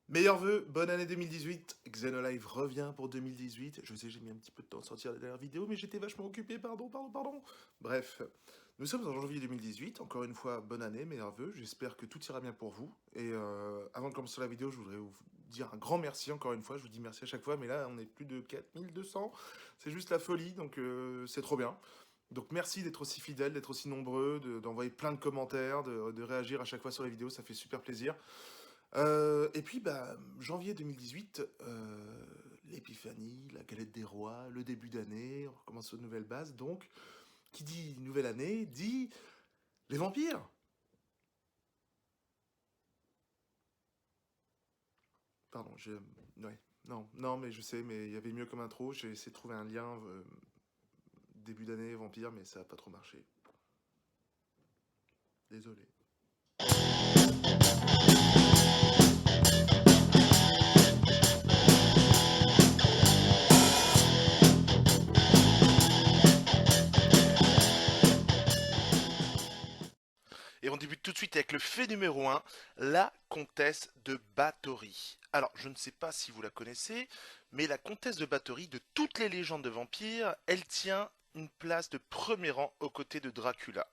Meilleurs vœux, bonne année 2018. Xenolive revient pour 2018. Je sais, j'ai mis un petit peu de temps à sortir la dernière vidéo, mais j'étais vachement occupé, pardon. Bref, nous sommes en janvier 2018. Encore une fois, bonne année, meilleurs vœux. J'espère que tout ira bien pour vous. Et avant de commencer la vidéo, je voudrais vous dire un grand merci encore une fois. Je vous dis merci à chaque fois, mais là, on est plus de 4200. C'est juste la folie, donc c'est trop bien. Donc merci d'être aussi fidèles, d'être aussi nombreux, d'envoyer plein de commentaires, de réagir à chaque fois sur les vidéos, ça fait super plaisir. Et puis, bah, janvier 2018, l'épiphanie, la galette des rois, le début d'année, on recommence aux nouvelles bases. Donc, qui dit nouvelle année, dit les vampires. Pardon, ouais, non, mais je sais, mais il y avait mieux comme intro. J'ai essayé de trouver un lien début d'année, vampire, mais ça n'a pas trop marché. Désolé. Et on débute tout de suite avec le fait numéro un, la comtesse de Bathory. Alors, je ne sais pas si vous la connaissez, mais la comtesse de Bathory, de toutes les légendes de vampires, elle tient une place de premier rang aux côtés de Dracula.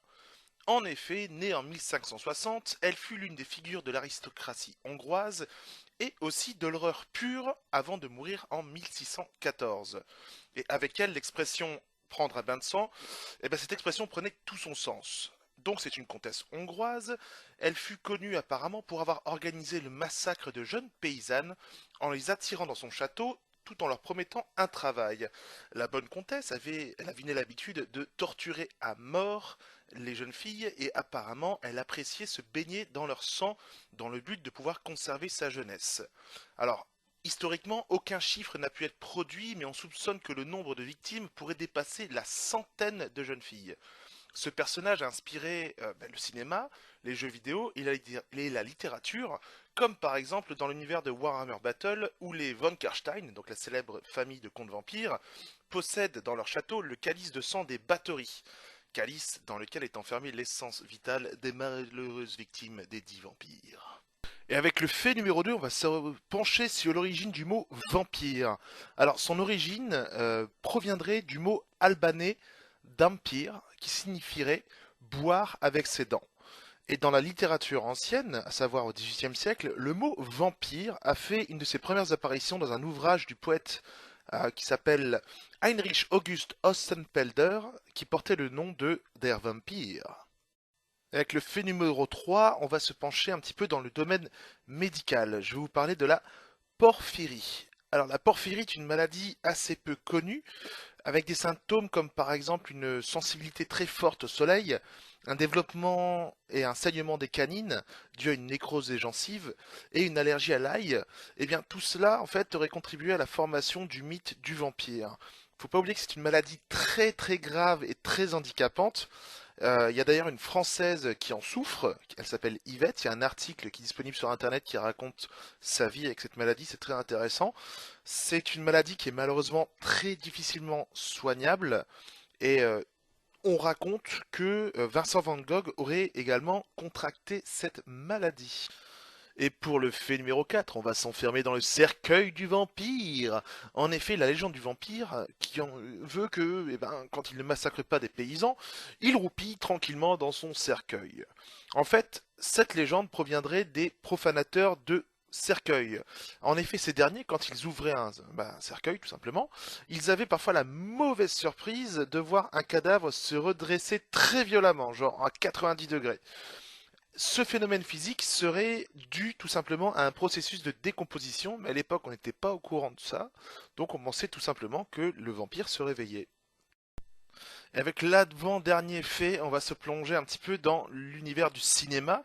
En effet, née en 1560, elle fut l'une des figures de l'aristocratie hongroise et aussi de l'horreur pure avant de mourir en 1614. Et avec elle, l'expression prendre un bain de sang, cette expression prenait tout son sens. Donc c'est une comtesse hongroise, elle fut connue apparemment pour avoir organisé le massacre de jeunes paysannes en les attirant dans son château tout en leur promettant un travail. La bonne comtesse elle avait l'habitude de torturer à mort les jeunes filles et apparemment elle appréciait se baigner dans leur sang dans le but de pouvoir conserver sa jeunesse. Alors, historiquement, aucun chiffre n'a pu être produit, mais on soupçonne que le nombre de victimes pourrait dépasser la centaine de jeunes filles. Ce personnage a inspiré le cinéma, les jeux vidéo et la littérature, comme par exemple dans l'univers de Warhammer Battle, où les von Karstein, donc la célèbre famille de contes vampires, possèdent dans leur château le calice de sang des Bathory, calice dans lequel est enfermée l'essence vitale des malheureuses victimes des dix vampires. Et avec le fait numéro 2, on va se pencher sur l'origine du mot vampire. Alors, son origine proviendrait du mot albanais dampir, qui signifierait boire avec ses dents. Et dans la littérature ancienne, à savoir au XVIIIe siècle, le mot vampire a fait une de ses premières apparitions dans un ouvrage du poète qui s'appelle Heinrich August Ostenpelder, qui portait le nom de Der Vampir. Avec le fait numéro 3, on va se pencher un petit peu dans le domaine médical. Je vais vous parler de la porphyrie. Alors la porphyrie est une maladie assez peu connue, avec des symptômes comme par exemple une sensibilité très forte au soleil, un développement et un saignement des canines dû à une nécrose des gencives et une allergie à l'ail. Et bien tout cela en fait aurait contribué à la formation du mythe du vampire. Faut pas oublier que c'est une maladie très grave et très handicapante. Il y a d'ailleurs une Française qui en souffre, elle s'appelle Yvette, il y a un article qui est disponible sur Internet qui raconte sa vie avec cette maladie, c'est très intéressant. C'est une maladie qui est malheureusement très difficilement soignable et on raconte que Vincent Van Gogh aurait également contracté cette maladie. Et pour le fait numéro 4, on va s'enfermer dans le cercueil du vampire. En effet, la légende du vampire veut que, quand il ne massacre pas des paysans, il roupille tranquillement dans son cercueil. En fait, cette légende proviendrait des profanateurs de cercueils. En effet, ces derniers, quand ils ouvraient un cercueil, tout simplement, ils avaient parfois la mauvaise surprise de voir un cadavre se redresser très violemment, genre à 90 degrés. Ce phénomène physique serait dû tout simplement à un processus de décomposition, mais à l'époque on n'était pas au courant de ça, donc on pensait tout simplement que le vampire se réveillait. Et avec l'avant-dernier fait, on va se plonger un petit peu dans l'univers du cinéma.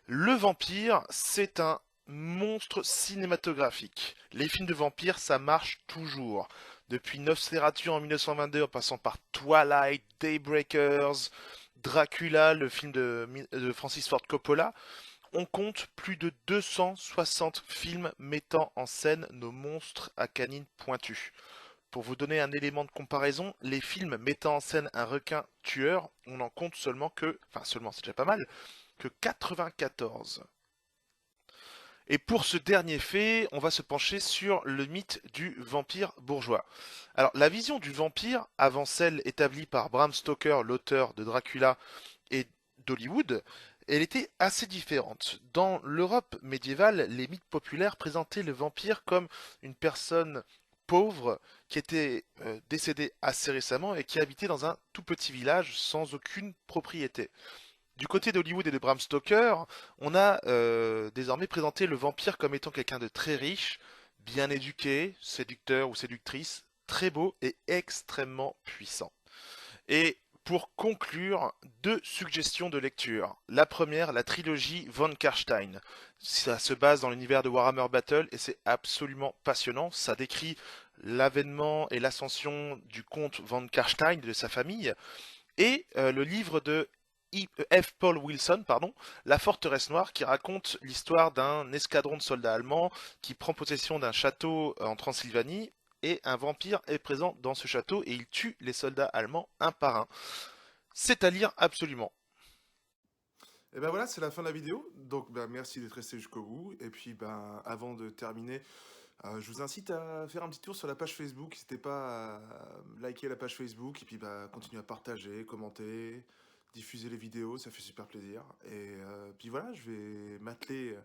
Le vampire, c'est un monstre cinématographique. Les films de vampires, ça marche toujours. Depuis Nosferatu en 1922, en passant par Twilight, Daybreakers, Dracula, le film de Francis Ford Coppola, on compte plus de 260 films mettant en scène nos monstres à canines pointues. Pour vous donner un élément de comparaison, les films mettant en scène un requin tueur, on en compte seulement que, enfin seulement c'est déjà pas mal, que 94. Et pour ce dernier fait, on va se pencher sur le mythe du vampire bourgeois. Alors, la vision du vampire, avant celle établie par Bram Stoker, l'auteur de Dracula et d'Hollywood, elle était assez différente. Dans l'Europe médiévale, les mythes populaires présentaient le vampire comme une personne pauvre qui était décédée assez récemment et qui habitait dans un tout petit village sans aucune propriété. Du côté d'Hollywood et de Bram Stoker, on a désormais présenté le vampire comme étant quelqu'un de très riche, bien éduqué, séducteur ou séductrice, très beau et extrêmement puissant. Et pour conclure, deux suggestions de lecture. La première, la trilogie Von Karstein. Ça se base dans l'univers de Warhammer Battle et c'est absolument passionnant. Ça décrit l'avènement et l'ascension du comte Von Karstein et de sa famille. Et le livre de F. Paul Wilson, pardon, La Forteresse Noire, qui raconte l'histoire d'un escadron de soldats allemands qui prend possession d'un château en Transylvanie et un vampire est présent dans ce château et il tue les soldats allemands un par un. C'est à lire absolument. Et ben voilà, c'est la fin de la vidéo. Donc ben, merci d'être resté jusqu'au bout. Et puis ben avant de terminer, je vous incite à faire un petit tour sur la page Facebook. N'hésitez pas à liker la page Facebook et puis bah, continuer à partager, commenter, diffuser les vidéos, ça fait super plaisir. Et puis voilà, je vais m'atteler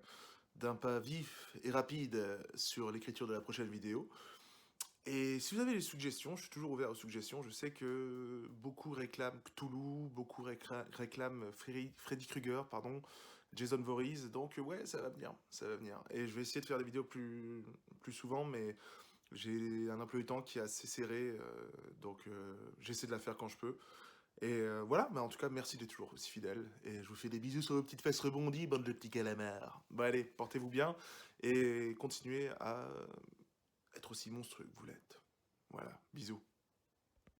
d'un pas vif et rapide sur l'écriture de la prochaine vidéo. Et si vous avez des suggestions, je suis toujours ouvert aux suggestions. Je sais que beaucoup réclament Cthulhu, beaucoup réclament Freddy Krueger, pardon, Jason Voorhees. Donc ouais, ça va venir, ça va venir. Et je vais essayer de faire des vidéos plus souvent, mais j'ai un emploi du temps qui est assez serré, donc j'essaie de la faire quand je peux. Et voilà, mais en tout cas, merci d'être toujours aussi fidèle. Et je vous fais des bisous sur vos petites fesses rebondies, bande de petits calamars. Bon allez, portez-vous bien et continuez à être aussi monstrueux que vous l'êtes. Voilà, bisous.